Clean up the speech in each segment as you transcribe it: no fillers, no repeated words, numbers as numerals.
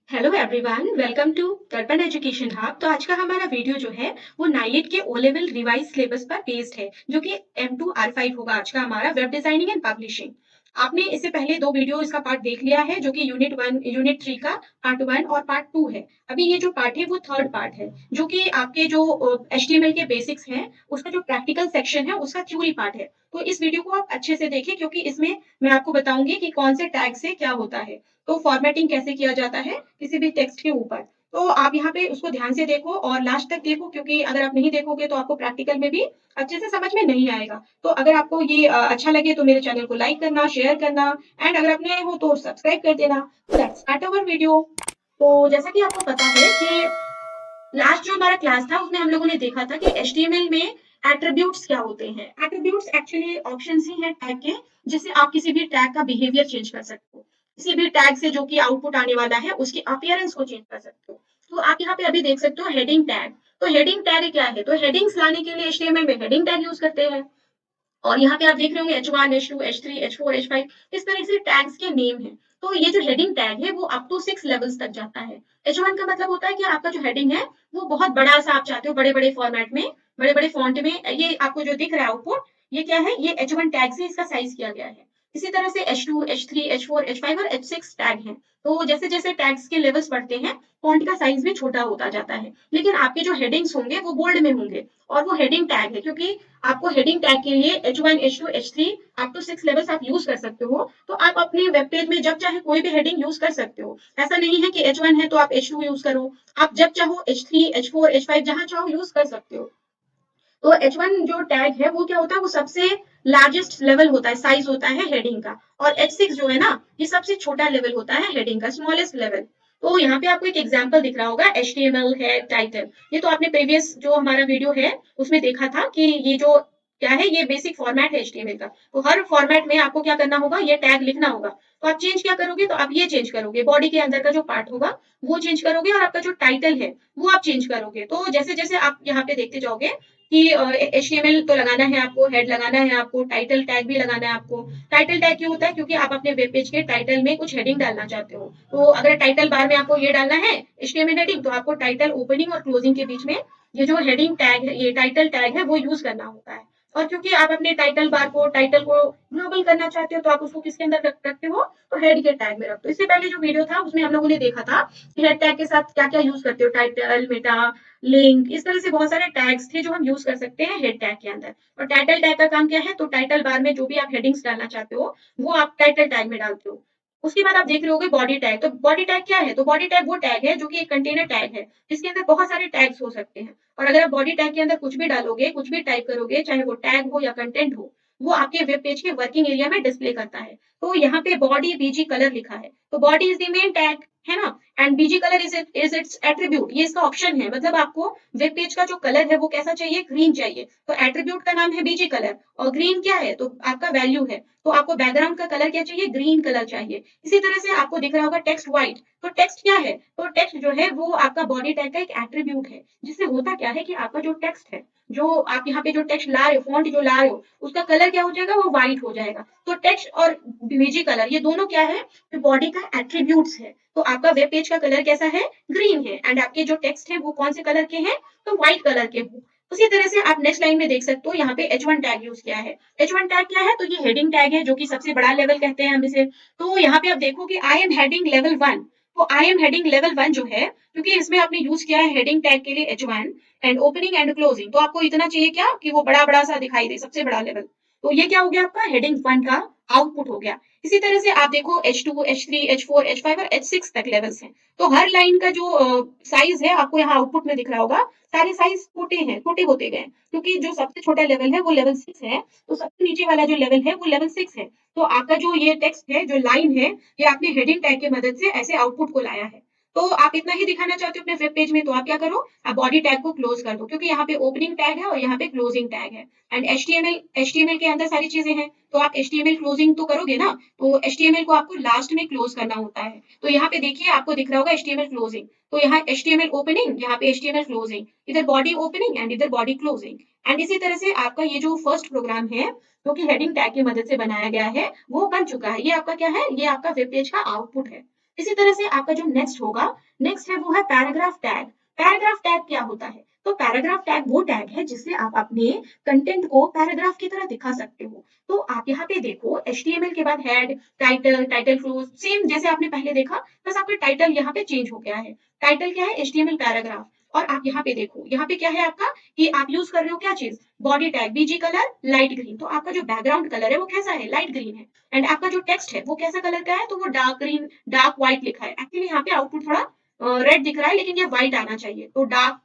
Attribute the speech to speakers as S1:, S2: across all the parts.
S1: Hello everyone, welcome to दर्पण education hub. तो आज का हमारा वीडियो जो है वो नाइट के ओ लेवल रिवाइज सिलेबस पर बेस्ड है, जो कि M2R5 होगा आज का हमारा वेब डिजाइनिंग एंड पब्लिशिंग। आपने इससे पहले दो वीडियो इसका पार्ट देख लिया है, जो कि यूनिट 3 का पार्ट 1 और पार्ट 2 है। अभी ये जो पार्ट है वो थर्ड पार्ट है, जो कि आपके जो HTML के बेसिक्स हैं उसका जो प्रैक्टिकल सेक्शन है उसका थ्योरी पार्ट है। तो इस वीडियो को आप अच्छे से देखें, क्योंकि इसमें मैं आपको बताऊंगी कि कौन से टैग से क्या होता है, तो फॉर्मेटिंग कैसे किया जाता है किसी भी टेक्स्ट के ऊपर। तो आप यहाँ पे उसको ध्यान से देखो और लास्ट तक देखो, क्योंकि अगर आप नहीं देखोगे तो आपको प्रैक्टिकल में भी अच्छे से समझ में नहीं आएगा। तो अगर आपको ये अच्छा लगे तो मेरे चैनल को लाइक करना, शेयर करना, एंड अगर आप नए हो तो सब्सक्राइब कर देना। Let's start our video. तो जैसा कि आपको पता है कि लास्ट जो हमारा क्लास था उसमें हम लोगों ने देखा था कि HTML में एट्रीब्यूट्स क्या होते हैं। एट्रीब्यूट्स एक्चुअली ऑप्शंस ही हैं टैग के, जिससे आप किसी भी टैग का बिहेवियर चेंज कर सकते हो। किसी भी टैग से जो कि आउटपुट आने वाला है उसकी अपीयरेंस को चेंज कर सकते हो। तो आप यहाँ पे अभी देख सकते हो हेडिंग टैग। तो हेडिंग टैग क्या है? तो हेडिंग्स लाने के लिए HTML में हेडिंग टैग यूज करते हैं। और यहाँ पे आप देख रहे होंगे H1, H2, H3, H4, H5, इस तरह से टैग्स के नेम है। तो ये जो हेडिंग टैग है वो अप टू 6 लेवल्स तक जाता है। H1 का मतलब होता है कि आपका जो हेडिंग है वो बहुत बड़ा सा आप चाहते हो, बड़े बड़े फॉर्मेट में, बड़े बड़े फॉन्ट में। ये आपको जो दिख रहा है आउटपुट, ये क्या है? ये H1 टैग से इसका साइज किया गया है। इसी तरह से H2, H3, H4, H5 और H6 टैग हैं। तो जैसे जैसे टैग्स के लेवल्स बढ़ते हैं, फॉन्ट का साइज भी छोटा होता जाता है। लेकिन आपके जो हेडिंग्स होंगे वो बोल्ड में होंगे, और वो हेडिंग टैग है, क्योंकि आपको हेडिंग टैग के लिए H1, H2, H3 up to 6 levels आप यूज कर सकते हो। तो आप अपने वेब पेज में जब चाहे कोई भी हेडिंग यूज कर सकते हो। ऐसा नहीं है कि H1 है तो आप H2 यूज करो। आप जब चाहो H3, H4, H5 जहां चाहो यूज कर सकते हो। तो H1 जो टैग है वो क्या होता है? वो सबसे लार्जेस्ट लेवल होता है, साइज होता है हेडिंग का। और H6 जो है ना, ये सबसे छोटा लेवल होता है हेडिंग का, स्मॉलेस्ट लेवल। तो यहाँ पे आपको एक एग्जांपल दिख रहा होगा, HTML है टाइटल। ये तो आपने प्रीवियस जो हमारा वीडियो है उसमें देखा था कि ये जो क्या है, ये बेसिक फॉर्मेट है HTML का। तो हर फॉर्मेट में आपको क्या करना होगा? ये टैग लिखना होगा। तो आप चेंज क्या करोगे? तो आप ये चेंज करोगे, बॉडी के अंदर का जो पार्ट होगा वो चेंज करोगे, और आपका जो टाइटल है वो आप चेंज करोगे। तो जैसे जैसे आप यहाँ पे देखते जाओगे कि HTML तो लगाना है आपको, हेड लगाना है आपको, टाइटल टैग भी लगाना है आपको। टाइटल टैग क्यों होता है? क्योंकि आप अपने वेब पेज के टाइटल में कुछ हेडिंग डालना चाहते हो। तो अगर टाइटल बार में आपको ये डालना है HTML हेडिंग, तो आपको टाइटल ओपनिंग और क्लोजिंग के बीच में ये जो हेडिंग टैग है, ये टाइटल टैग है, वो यूज करना होता है। और क्योंकि आप अपने टाइटल को ग्लोबल करना चाहते हो, तो आप उसको किसके अंदर रखते हो? तो हेड के टैग में रखते हो। इससे पहले जो वीडियो था उसमें हम लोगों ने देखा था कि हेड टैग के साथ क्या क्या यूज करते हो, टाइटल, मेटा, लिंक, इस तरह से बहुत सारे टैग्स थे जो हम यूज कर सकते हैं हेड टैग के अंदर। और टाइटल टैग का काम क्या है? तो टाइटल बार में जो भी आप हेडिंग्स डालना चाहते हो वो आप टाइटल टैग में डालते हो। उसके बाद आप देख रहे होगे बॉडी टैग। तो बॉडी टैग क्या है? तो बॉडी टैग वो टैग है जो कि एक कंटेनर टैग है, जिसके अंदर बहुत सारे टैग्स हो सकते हैं। और अगर आप बॉडी टैग के अंदर कुछ भी डालोगे, कुछ भी टाइप करोगे, चाहे वो टैग हो या कंटेंट हो, वो आपके वेब पेज के वर्किंग एरिया में डिस्प्ले करता है। तो यहाँ पे बॉडी बीजी कलर लिखा है, तो body is the main tag, है ना? And BG colour is it's attribute, ये इसका ऑप्शन है। मतलब आपको वेब पेज का जो कलर है वो कैसा चाहिए? ग्रीन चाहिए। तो एट्रीब्यूट का नाम है बीजी कलर, और ग्रीन क्या है? तो आपका वैल्यू है। तो आपको बैकग्राउंड का कलर क्या चाहिए? ग्रीन कलर चाहिए। इसी तरह से आपको दिख रहा होगा टेक्स्ट व्हाइट। तो टेक्स्ट क्या है? तो टेक्स्ट जो है वो आपका बॉडी टैग का एक एट्रीब्यूट है, जिससे होता क्या है कि आपका जो टेक्स्ट है, जो आप यहाँ पे जो टेक्स्ट ला रहे हो, फॉन्ट जो ला रहे हो, उसका कलर क्या हो जाएगा? वो व्हाइट हो जाएगा। तो टेक्स्ट और बीजी कलर, ये दोनों क्या है? बॉडी का एट्रीब्यूट्स है। तो आपका वेब पेज का कलर कैसा है? ग्रीन है। एंड आपके जो टेक्स्ट है वो कौन से कलर के हैं? तो व्हाइट कलर के। उसी तरह से आप नेक्स्ट लाइन में देख सकते हो, यहाँ पे H1 टैग यूज किया है। H1 टैग क्या है? तो ये हेडिंग टैग है, जो कि सबसे बड़ा लेवल कहते हैं हम इसे। तो यहाँ पे आप देखो कि आई एम हेडिंग लेवल 1। तो आई एम हेडिंग लेवल 1 जो है, क्योंकि इसमें आपने यूज किया है हेडिंग टैग के लिए H1 and opening and closing, तो आपको इतना चाहिए क्या कि वो बड़ा बड़ा सा दिखाई दे, सबसे बड़ा लेवल। तो ये क्या हो गया? आपका हेडिंग 1 का आउटपुट हो गया। इसी तरह से आप देखो H2, H3, H4, H5 और H6 तक लेवल्स हैं। तो हर लाइन का जो साइज है आपको यहाँ आउटपुट में दिख रहा होगा, सारे साइज छोटे हैं, छोटे होते गए, क्योंकि जो सबसे छोटा लेवल है वो लेवल 6 है। तो सबसे नीचे वाला जो लेवल है वो लेवल 6 है। तो आपका जो ये टेक्स्ट है, जो लाइन है, ये आपने हेडिंग टैग की मदद से ऐसे आउटपुट को लाया है। तो आप इतना ही दिखाना चाहते हो अपने वेब पेज में, तो आप क्या करो? आप बॉडी टैग को क्लोज कर दो, क्योंकि यहाँ पे ओपनिंग टैग है और यहाँ पे क्लोजिंग टैग है। एंड HTML के अंदर सारी चीजें हैं, तो आप HTML क्लोजिंग तो करोगे ना, तो HTML को आपको लास्ट में क्लोज करना होता है। तो यहाँ पे देखिए आपको दिख रहा होगा HTML क्लोजिंग। तो यहाँ HTML ओपनिंग, यहाँ पे HTML क्लोजिंग, इधर बॉडी ओपनिंग एंड इधर बॉडी क्लोजिंग। एंड इसी तरह से आपका ये जो फर्स्ट प्रोग्राम है, जो कि हेडिंग टैग की मदद से बनाया गया है, वो बन चुका है। ये आपका क्या है? ये आपका वेब पेज का आउटपुट है। इसी तरह से आपका जो नेक्स्ट है वो है पैराग्राफ टैग। पैराग्राफ टैग क्या होता है? तो पैराग्राफ टैग वो टैग है जिससे आप अपने कंटेंट को पैराग्राफ की तरह दिखा सकते हो। तो आप यहाँ पे देखो HTML के बाद हेड, टाइटल क्लोज, सेम जैसे आपने पहले देखा, बस आपका टाइटल यहाँ पे चेंज हो गया है। टाइटल क्या है? HTML paragraph. और आप यहाँ पे देखो, यहाँ पे क्या है आपका कि आप यूज कर रहे हो क्या चीज? Body tag, BG colour light green. तो आपका जो बैकग्राउंड कलर है वो कैसा है? लाइट ग्रीन है। एंड आपका जो टेक्स्ट है वो कैसा कलर का है? तो वो डार्क ग्रीन, डार्क व्हाइट लिखा है। एक्चुअली यहाँ पे आउटपुट थोड़ा रेड दिख रहा है, लेकिन ये व्हाइट आना चाहिए। तो डार्क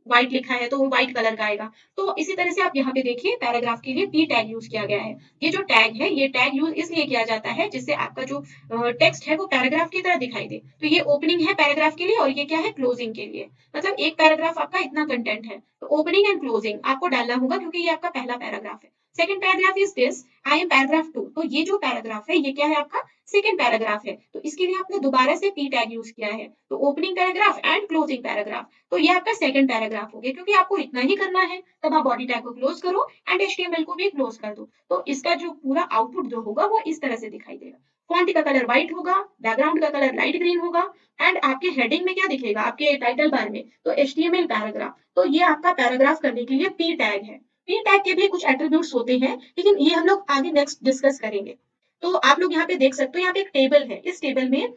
S1: व्हाइट लिखा है तो वो व्हाइट कलर का आएगा। तो इसी तरह से आप यहाँ पे देखिए पैराग्राफ के लिए पी टैग यूज किया गया है। ये जो टैग है, ये टैग यूज इसलिए किया जाता है जिससे आपका जो टेक्स्ट है वो पैराग्राफ की तरह दिखाई दे। तो ये ओपनिंग है पैराग्राफ के लिए और ये क्या है? क्लोजिंग के लिए। मतलब एक पैराग्राफ आपका इतना कंटेंट है, तो ओपनिंग एंड क्लोजिंग आपको डालना होगा क्योंकि ये आपका पहला पैराग्राफ है। Second paragraph is this, I am paragraph 2। तो ये जो पैराग्राफ है ये क्या है? आपका सेकंड पैराग्राफ है। तो इसके लिए आपने दोबारा से पी टैग यूज किया है। तो opening paragraph and closing paragraph. तो ये आपका सेकंड पैराग्राफ हो गया, क्योंकि आपको इतना ही करना है। तब आप बॉडी टैग को क्लोज करो एंड HTML को भी क्लोज कर दो। तो इसका जो पूरा आउटपुट जो होगा वो इस तरह से दिखाई देगा। फॉन्ट का कलर व्हाइट होगा, बैकग्राउंड का कलर लाइट ग्रीन होगा एंड आपके हेडिंग में क्या दिखेगा? आपके टाइटल बार में तो HTML पैराग्राफ। तो ये आपका पैराग्राफ करने के लिए पी टैग है। पी टैग के भी कुछ एट्रीब्यूट्स होते हैं, लेकिन ये हम लोग आगे नेक्स्ट डिस्कस करेंगे। तो आप लोग यहाँ पे देख सकते हो, यहाँ पे एक टेबल है। इस टेबल में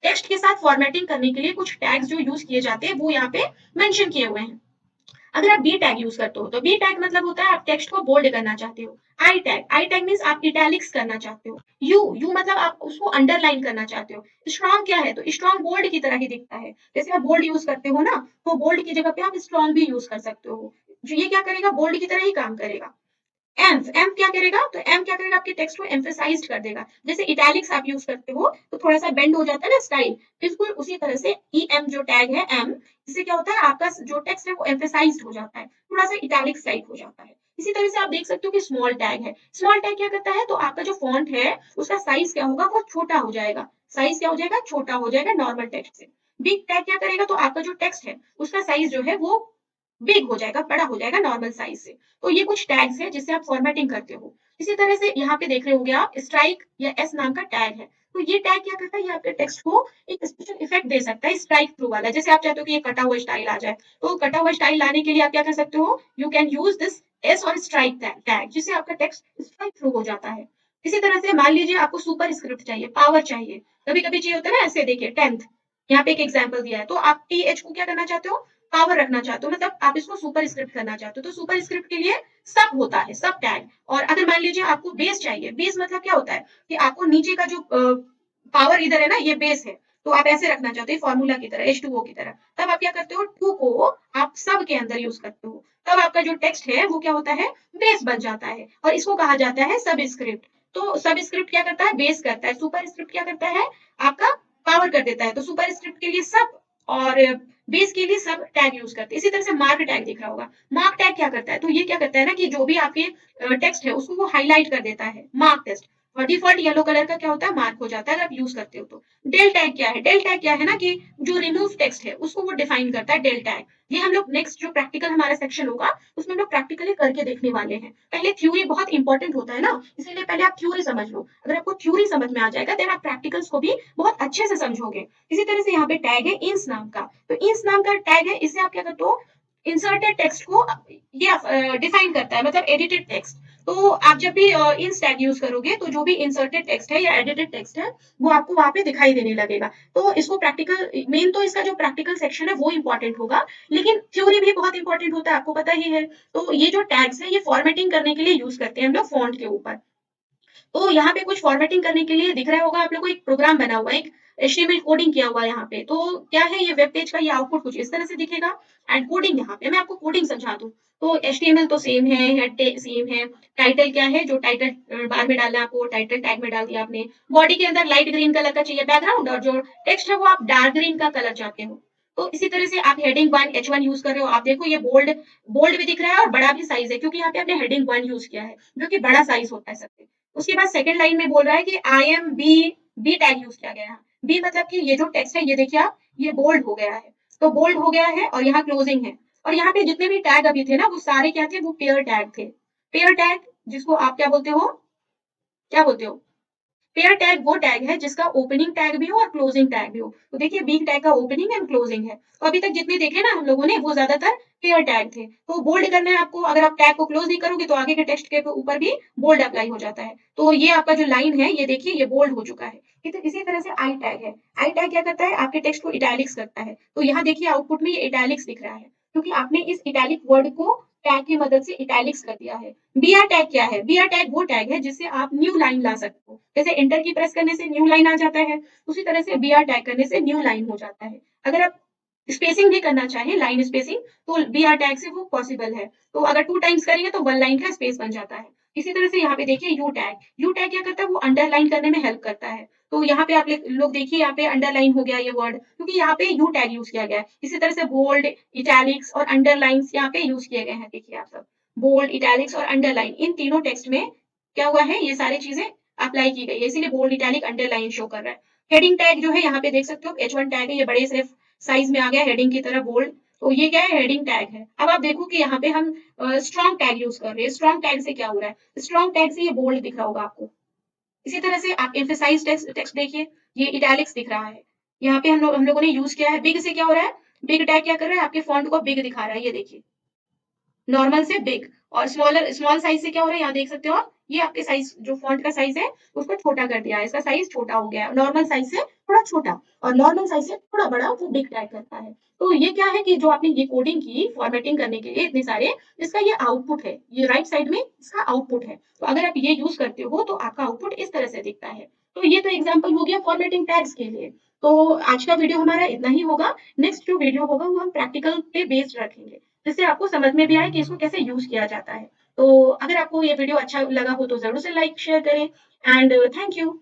S1: टेक्स्ट के साथ फॉर्मेटिंग करने के लिए कुछ टैग्स जो यूज किए जाते हैं वो यहाँ पे मेंशन किए हुए हैं। अगर आप बी टैग यूज करते हो तो बी टैग मतलब होता है आप टेक्स्ट को बोल्ड करना चाहते हो। आई टैग मीन्स आप इटैलिक्स करना चाहते हो। यू मतलब आप उसको अंडरलाइन करना चाहते हो। स्ट्रॉन्ग क्या है? तो स्ट्रॉन्ग बोल्ड की तरह ही दिखता है। जैसे आप बोल्ड यूज करते हो ना, तो बोल्ड की जगह पे आप स्ट्रॉन्ग भी यूज कर सकते हो। जो ये क्या करेगा? बोल्ड की तरह ही काम करेगा। एम्फ क्या करेगा? तो एम क्या करेगा? आपके टेक्स्ट को एम्फेसाइज्ड कर देगा। जैसे इटैलिक्स आप यूज करते हो तो थोड़ा सा बेंड हो जाता है ना स्टाइल, बिल्कुल उसी तरह से ई एम जो टैग है एम, इससे क्या होता है? आपका जो टेक्स्ट है वो एम्फेसाइज्ड हो जाता है, थोड़ा सा इटैलिक्स टाइप हो जाता है। इसी तरह से आप देख सकते हो कि स्मॉल टैग है। स्मॉल टैग क्या करता है? तो आपका जो फॉन्ट है उसका साइज क्या होगा? वो छोटा हो जाएगा। साइज क्या हो जाएगा? छोटा हो जाएगा नॉर्मल टेक्स्ट से। बिग टैग क्या करेगा? तो आपका जो टेक्स्ट है उसका साइज जो है वो बिग हो जाएगा, बड़ा हो जाएगा नॉर्मल साइज से। तो ये कुछ टैग्स हैं जिससे आप फॉर्मेटिंग करते हो। इसी तरह से यहाँ पे देख रहे होंगे आप स्ट्राइक या एस नाम का टैग है। तो ये टैग क्या करता है? ये आपके टेक्स्ट को एक स्पेशल इफेक्ट दे सकता है, स्ट्राइक थ्रू वाला। जैसे आप चाहते हो कि ये कटा हुआ स्टाइल आ जाए, तो कटा हुआ स्टाइल लाने के लिए आप क्या कर सकते हो? You can use this S और स्ट्राइक टैग, जिससे आपका टेक्स्ट स्ट्राइक थ्रू हो जाता है। इसी तरह से मान लीजिए आपको सुपर स्क्रिप्ट चाहिए, पावर चाहिए, कभी कभी चाहिए होता है ना। ऐसे देखिए 10th, यहाँ पे एक एग्जाम्पल दिया है, तो आप टी एच को क्या करना चाहते हो? पावर रखना चाहते हो, मतलब आप इसको सुपर स्क्रिप्ट करना चाहते हो। तो सुपर स्क्रिप्ट के लिए सब होता है, सब टैग। और अगर मान लीजिए आपको बेस चाहिए, बेस मतलब क्या होता है कि आपको नीचे का जो पावर इधर है ना, ये बेस है, तो आप ऐसे रखना चाहते हो फॉर्मूला की तरह, H2O की तरह। तब आप क्या करते हो? टू को आप सब के अंदर यूज करते हो। तब आपका जो टेक्स्ट है वो क्या होता है? बेस बन जाता है, और इसको कहा जाता है सब स्क्रिप्ट। तो सब स्क्रिप्ट क्या करता है? बेस करता है। सुपर स्क्रिप्ट क्या करता है? आपका पावर कर देता है। तो सुपर स्क्रिप्ट के लिए सब और बेस के लिए सब टैग यूज करते हैं। इसी तरह से मार्क टैग दिख रहा होगा। मार्क टैग क्या करता है? तो ये क्या करता है ना कि जो भी आपके टेक्स्ट है उसको वो हाईलाइट कर देता है। मार्क टेक्स्ट और डिफॉल्ट येलो कलर का क्या होता है? मार्क हो जाता है अगर आप यूज करते हो तो। डेल टैग क्या है? डेल टैग क्या है ना कि जो रिमूव टेक्स्ट है उसको वो डिफाइन करता है, डेल टैग। ये हम लोग नेक्स्ट जो प्रैक्टिकल हमारा सेक्शन होगा उसमें हम लोग प्रैक्टिकली करके देखने वाले हैं। पहले थ्योरी बहुत इंपॉर्टेंट होता है ना, इसीलिए पहले आप थ्योरी समझ लो। अगर आपको थ्योरी समझ में आ जाएगा देन आप प्रैक्टिकल्स को भी बहुत अच्छे से समझोगे। इसी तरह से यहाँ पे टैग है इंस नाम का। तो इंस नाम का टैग है, इससे आप क्या करते हो? इंसर्टेड टेक्स्ट को ये डिफाइन करता है, मतलब एडिटेड टेक्स्ट। तो आप जब भी इंस टैग यूज करोगे तो जो भी इंसर्टेड टेक्स्ट है या एडिटेड टेक्स्ट है वो आपको वहां पे दिखाई देने लगेगा। तो इसको प्रैक्टिकल मेन तो इसका जो प्रैक्टिकल सेक्शन है वो इंपॉर्टेंट होगा, लेकिन थ्योरी भी बहुत इंपॉर्टेंट होता है, आपको पता ही है। तो ये जो टैग्स है ये फॉर्मेटिंग करने के लिए यूज करते हैं हम लोग फॉन्ट के ऊपर। तो यहाँ पे कुछ फॉर्मेटिंग करने के लिए दिख रहा होगा आप लोगों को, एक प्रोग्राम बना हुआ है, एक HTML कोडिंग किया हुआ है यहाँ पे। तो क्या है ये? वेब पेज का ये आउटपुट कुछ इस तरह से दिखेगा। एंड कोडिंग यहाँ पे मैं आपको कोडिंग समझा दूं। तो HTML तो सेम है, हेड सेम है। टाइटल क्या है? जो टाइटल बार में डालना है आपको, टाइटल टैग में डाल दिया आपने। बॉडी के अंदर लाइट ग्रीन कलर का चाहिए बैकग्राउंड, और जो टेक्स्ट है वो आप डार्क ग्रीन का कलर चाहते हो। तो इसी तरह से आप हेडिंग 1 H1 यूज कर रहे हो। आप देखो ये बोल्ड बोल्ड भी दिख रहा है और बड़ा भी साइज है, क्योंकि यहाँ पे आपने हेडिंग 1 यूज किया है जो कि बड़ा साइज होता है सबसे। उसके बाद सेकंड लाइन में बोल रहा है कि I M B, B tag use किया गया है। बी मतलब कि ये जो टेक्स्ट है ये देखिए आप, ये बोल्ड हो गया है। तो बोल्ड हो गया है और यहाँ क्लोजिंग है। और यहाँ पे जितने भी टैग अभी थे ना वो सारे क्या थे? वो पेयर टैग थे। पेयर टैग जिसको आप क्या बोलते हो? क्या बोलते हो? पेयर टैग वो टैग है जिसका ओपनिंग टैग भी हो और क्लोजिंग टैग भी हो। तो देखिए बिग टैग का ओपनिंग एंड क्लोजिंग है। तो अभी तक जितने देखे ना हम लोगों ने वो ज्यादातर पेयर टैग थे। तो बोल्ड करना है आपको, अगर आप टैग को क्लोज नहीं करोगे तो आगे के टेक्स्ट के ऊपर भी बोल्ड अप्लाई हो जाता है। तो ये आपका जो लाइन है ये देखिए ये बोल्ड हो चुका है। इसी तरह से आई टैग है। आई टैग क्या करता है, आपके टेक्स्ट को इटैलिक्स करता है। तो यहाँ देखिए आउटपुट में ये इटैलिक्स दिख रहा है क्योंकि आपने इस इटैलिक वर्ड को टैग की मदद से इटैलिक्स कर दिया है। बीआर टैग क्या है? बीआर टैग वो टैग है जिससे आप न्यू लाइन ला सकते हो। जैसे एंटर की प्रेस करने से न्यू लाइन आ जाता है, उसी तरह से बीआर टैग करने से न्यू लाइन हो जाता है। अगर आप स्पेसिंग भी करना चाहें, लाइन स्पेसिंग, तो बीआर टैग से वो पॉसिबल है। तो अगर 2 टाइम्स करेंगे तो 1 लाइन का स्पेस बन जाता है। इसी तरह से यहाँ पे देखिए यू टैग। यू टैग क्या करता है? वो अंडरलाइन करने में हेल्प करता है। तो यहाँ पे आप लोग देखिए यहाँ पे अंडरलाइन हो गया ये वर्ड क्योंकि यहाँ पे यू टैग यूज़ किया गया है। इसी तरह से बोल्ड, इटैलिक्स और अंडरलाइन्स यहाँ पे यूज़ किए गए हैं। देखिए आप सब। बोल्ड, इटैलिक्स और अंडरलाइन इन तीनों टेक्स्ट में क्या हुआ है, ये सारी चीजें अप्लाई की गई है, इसीलिए बोल्ड, इटैलिक, अंडरलाइन शो कर रहा है। हेडिंग टैग जो है यहाँ पे देख सकते हो H1 टैग है, ये बड़े से साइज में आ गया हेडिंग की तरह बोल्ड। तो ये क्या है, हेडिंग टैग है। अब आप देखो कि यहाँ पे हम स्ट्रॉन्ग टैग यूज कर रहे हैं। स्ट्रॉन्ग टैग से क्या हो रहा है, स्ट्रॉन्ग टैग से ये बोल्ड दिख रहा होगा आपको। इसी तरह से आप एम्फेसाइज टेक्स्ट देखिए, ये इटैलिक्स दिख रहा है। यहाँ पे हम लोगों ने यूज किया है। बिग से क्या हो रहा है, बिग टैग क्या कर रहा है, आपके फॉन्ट को बिग दिखा रहा है, ये देखिए नॉर्मल से बिग। और स्मॉल साइज से क्या हो रहा है, यहाँ देख सकते हो आप, ये आपके साइज जो फॉन्ट का साइज है उसको छोटा कर दिया है, इसका साइज छोटा हो गया है, नॉर्मल साइज से थोड़ा छोटा। और नॉर्मल साइज से थोड़ा बड़ा वो बिग टैग करता है। तो ये क्या है कि जो आपने ये कोडिंग की फॉर्मेटिंग करने के लिए इतने सारे, इसका ये आउटपुट है, ये राइट साइड में इसका आउटपुट है। तो अगर आप ये यूज करते हो तो आपका आउटपुट इस तरह से दिखता है। तो ये तो एग्जाम्पल हो गया फॉर्मेटिंग टैग्स के लिए। तो आज का वीडियो हमारा इतना ही होगा। नेक्स्ट जो वीडियो होगा वो हम प्रैक्टिकल पे बेस्ड रखेंगे, जिससे आपको समझ में भी आए कि इसको कैसे यूज किया जाता है। तो अगर आपको ये वीडियो अच्छा लगा हो तो जरूर से लाइक शेयर करें एंड थैंक यू।